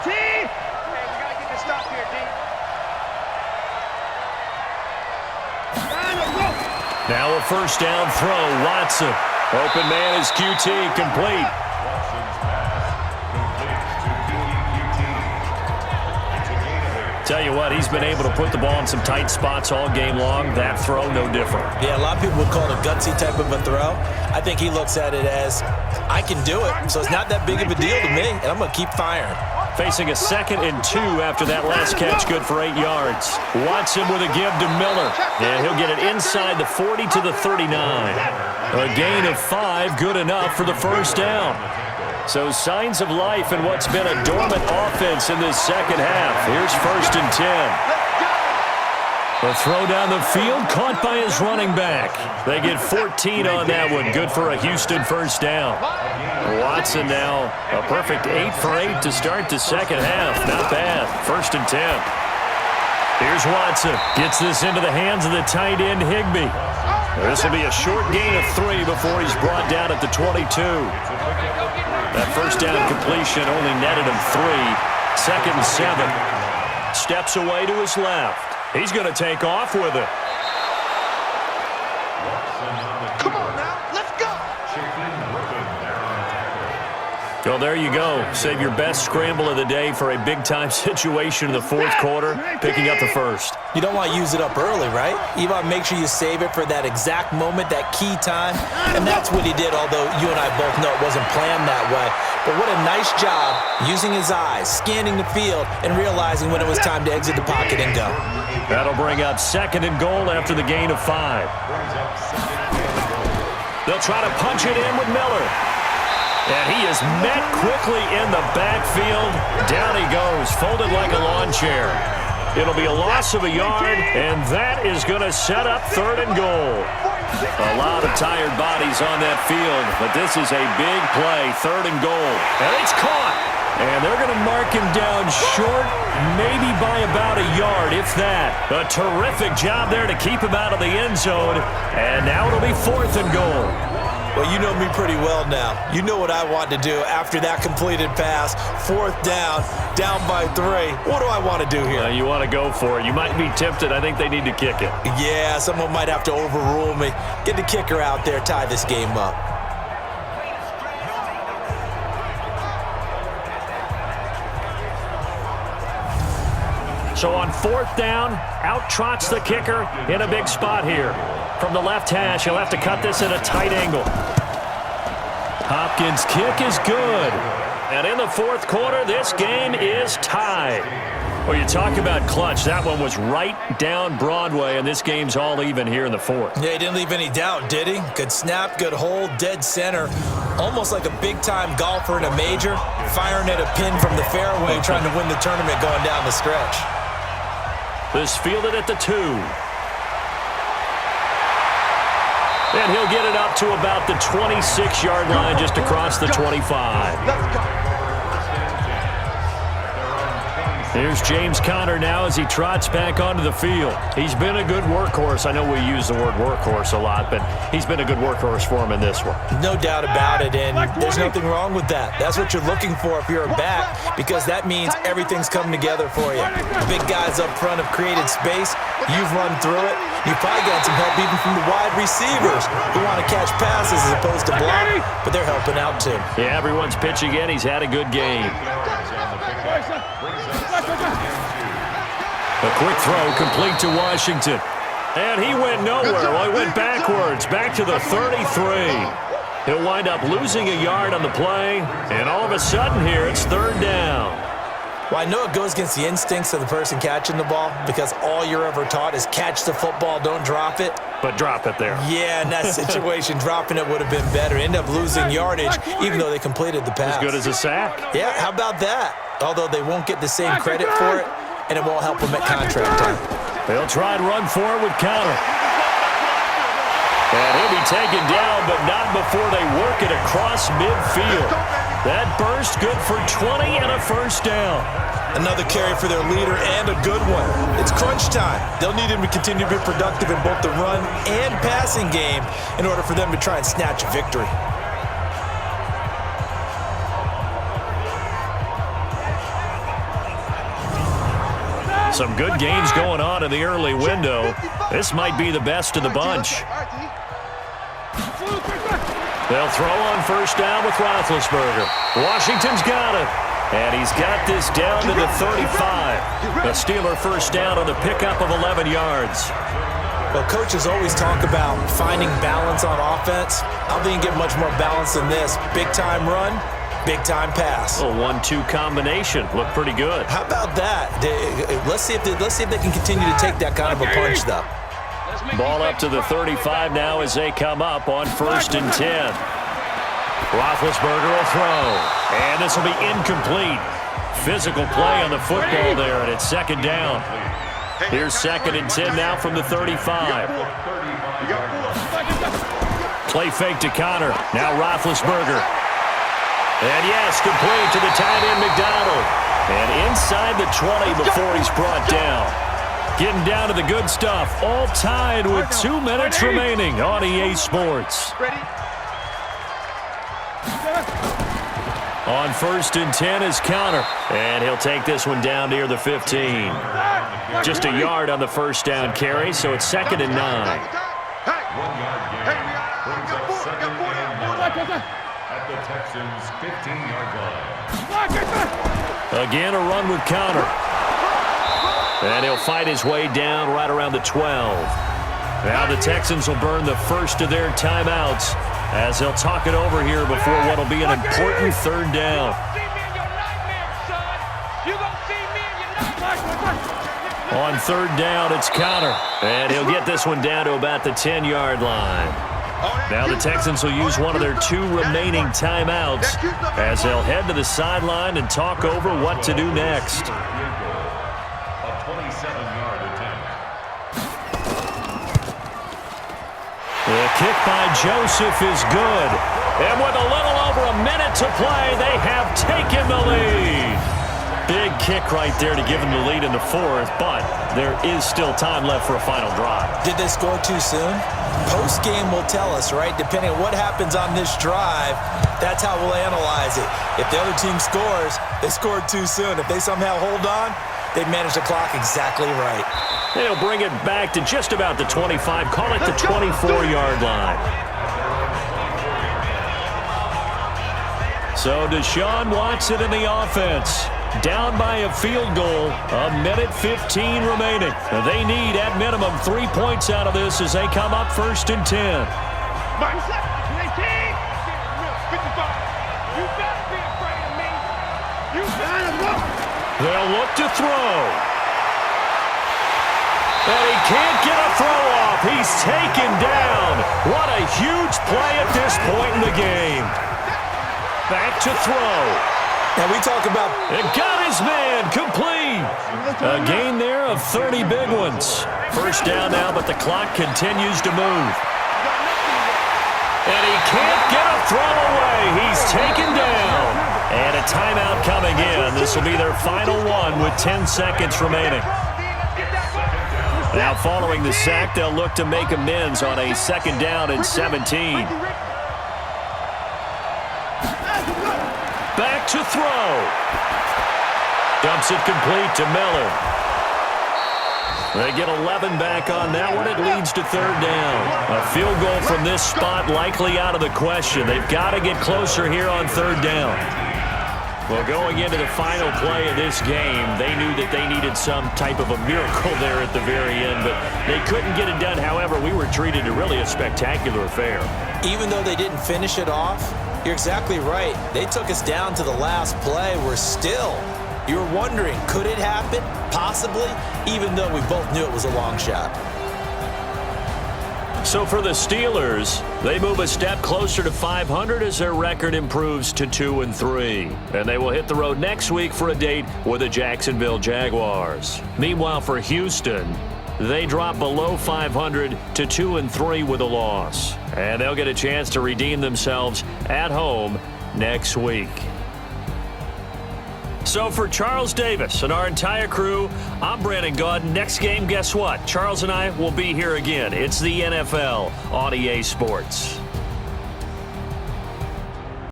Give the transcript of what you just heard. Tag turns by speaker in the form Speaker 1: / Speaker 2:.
Speaker 1: Hey, we gotta get this stop here, D.
Speaker 2: Now a first down throw, Watson. Open man is QT, complete. Tell you what, he's been able to put the ball in some tight spots all game long. That throw, no different.
Speaker 3: Yeah, a lot of people would call it a gutsy type of a throw. I think he looks at it as, I can do it, so it's not that big of a deal to me, and I'm going to keep firing.
Speaker 2: Facing a 2nd and 2 after that last catch, good for 8 yards. Watson with a give to Miller, and he'll get it inside the 40 to the 39. A gain of 5, good enough for the first down. So signs of life in what's been a dormant offense in this second half. Here's 1st and 10. A throw down the field, caught by his running back. They get 14 on that one. Good for a Houston first down. Watson now a perfect 8 for 8 to start the second half. Not bad. 1st and 10. Here's Watson. Gets this into the hands of the tight end, Higbee. This will be a short gain of 3 before he's brought down at the 22. That first down completion only netted him 3. 2nd and 7. Steps away to his left. He's going to take off with it.
Speaker 1: Come on now, let's go.
Speaker 2: Well, there you go. Save your best scramble of the day for a big-time situation in the 4th quarter, picking up the first.
Speaker 3: You don't want to use it up early, right? You want to make sure you save it for that exact moment, that key time. And that's what he did, although you and I both know it wasn't planned that way. But what a nice job using his eyes, scanning the field, and realizing when it was time to exit the pocket and go.
Speaker 2: That'll bring up 2nd and goal after the gain of 5. They'll try to punch it in with Miller. And he is met quickly in the backfield. Down he goes, folded like a lawn chair. It'll be a loss of a yard, and that is going to set up 3rd and goal. A lot of tired bodies on that field, but this is a big play, 3rd and goal. And it's caught. And they're going to mark him down short, maybe by about a yard, if that. A terrific job there to keep him out of the end zone. And now it'll be 4th and goal.
Speaker 3: Well, you know me pretty well now. You know what I want to do after that completed pass. 4th down by 3. What do I want to do here?
Speaker 2: You want to go for it. You might be tempted. I think they need to kick it.
Speaker 3: Yeah, someone might have to overrule me. Get the kicker out there, tie this game up.
Speaker 2: So on 4th down, out trots the kicker in a big spot here. From the left hash, he'll have to cut this at a tight angle. Hopkins' kick is good. And in the 4th quarter, this game is tied. Well, you talk about clutch. That one was right down Broadway, and this game's all even here in the 4th.
Speaker 3: Yeah, he didn't leave any doubt, did he? Good snap, good hold, dead center. Almost like a big-time golfer in a major, firing at a pin from the fairway, trying to win the tournament going down the stretch.
Speaker 2: This fielded at the 2. And he'll get it up to about the 26-yard line, just across the 25.
Speaker 1: Let's go.
Speaker 2: Here's James Conner now as he trots back onto the field. He's been a good workhorse. I know we use the word workhorse a lot, but he's been a good workhorse for him in this one.
Speaker 3: No doubt about it, and there's nothing wrong with that. That's what you're looking for if you're a back, because that means everything's coming together for you. Big guys up front have created space. You've run through it. You've probably got some help even from the wide receivers who want to catch passes as opposed to block, but they're helping out too.
Speaker 2: Yeah, everyone's pitching in. He's had a good game. A quick throw complete to Washington. And he went nowhere. Well, he went backwards, back to the 33. He'll wind up losing a yard on the play, and all of a sudden here, it's 3rd down.
Speaker 3: Well, I know it goes against the instincts of the person catching the ball because all you're ever taught is catch the football, don't drop it.
Speaker 2: But drop it there.
Speaker 3: Yeah, in that situation, dropping it would have been better. End up losing yardage, even though they completed the pass.
Speaker 2: As good as a sack.
Speaker 3: Yeah, how about that? Although they won't get the same credit for it, and it won't help them at contract time.
Speaker 2: They'll try and run for it with Conner. And he'll be taken down, but not before they work it across midfield. That burst good for 20 and a first down.
Speaker 3: Another carry for their leader and a good one. It's crunch time. They'll need him to continue to be productive in both the run and passing game in order for them to try and snatch a victory.
Speaker 2: Some good games going on in the early window. This might be the best of the bunch. They'll throw on first down with Roethlisberger. Washington's got it. And he's got this down to the 35. The Steeler first down on the pickup of 11 yards.
Speaker 3: Well, coaches always talk about finding balance on offense. I don't think you get much more balance than this. Big-time run, big-time pass.
Speaker 2: A 1-2 combination. Looked pretty good.
Speaker 3: How about that? Let's see if they can continue to take that kind of a punch, though.
Speaker 2: Ball up to the 35 now as they come up on 1st and 10. Roethlisberger will throw. And this will be incomplete. Physical play on the football there, and it's 2nd down. Here's 2nd and 10 now from the 35. Play fake to Connor. Now Roethlisberger. And yes, complete to the tight end McDonald. And inside the 20 before he's brought down. Getting down to the good stuff. All tied with 2 minutes remaining on EA Sports. On 1st and 10 is Connor. And he'll take this one down near the 15. Just a yard on the first down carry, so it's 2nd and 9.
Speaker 4: At the Texans' 15-yard line.
Speaker 2: Again, a run with Connor. And he'll fight his way down right around the 12. Now the Texans will burn the first of their timeouts as they'll talk it over here before what will be an important 3rd down. On 3rd down, it's Connor. And he'll get this one down to about the 10-yard line. Now the Texans will use one of their 2 remaining timeouts as they'll head to the sideline and talk over what to do next.
Speaker 4: A 27-yard attempt.
Speaker 2: The kick by Joseph is good. And with a little over a minute to play, they have taken the lead. Big kick right there to give them the lead in the 4th, but there is still time left for a final drive.
Speaker 3: Did they score too soon? Post-game will tell us, right? Depending on what happens on this drive, that's how we'll analyze it. If the other team scores, they scored too soon. If they somehow hold on, they manage the clock exactly right.
Speaker 2: They'll bring it back to just about the 25, call it the 24-yard line. So Deshaun Watson in the offense. Down by a field goal, a minute 15 remaining. They need, at minimum, 3 points out of this as they come up 1st and 10. They'll look to throw. And he can't get a throw off. He's taken down. What a huge play at this point in the game. Back to throw.
Speaker 3: Now we talk about...
Speaker 2: It got his man complete. A gain there of 30 big ones. First down now, but the clock continues to move. And he can't get a throw away. He's taken down. And a timeout coming in. This will be their final one with 10 seconds remaining. Now following the sack, they'll look to make amends on a 2nd down and 17. Back to throw. Dumps it complete to Miller. They get 11 back on that one. It leads to 3rd down. A field goal from this spot likely out of the question. They've got to get closer here on 3rd down. Well, going into the final play of this game, they knew that they needed some type of a miracle there at the very end, but they couldn't get it done. However, we were treated to really a spectacular affair.
Speaker 3: Even though they didn't finish it off, you're exactly right. They took us down to the last play. You're wondering, could it happen? Possibly, even though we both knew it was a long shot.
Speaker 2: So for the Steelers, they move a step closer to 500 as their record improves to 2-3. And they will hit the road next week for a date with the Jacksonville Jaguars. Meanwhile, for Houston, they drop below 500 to 2-3 with a loss. And they'll get a chance to redeem themselves at home next week. So for Charles Davis and our entire crew, I'm Brandon Gaudin. Next game, guess what? Charles and I will be here again. It's the NFL on EA Sports.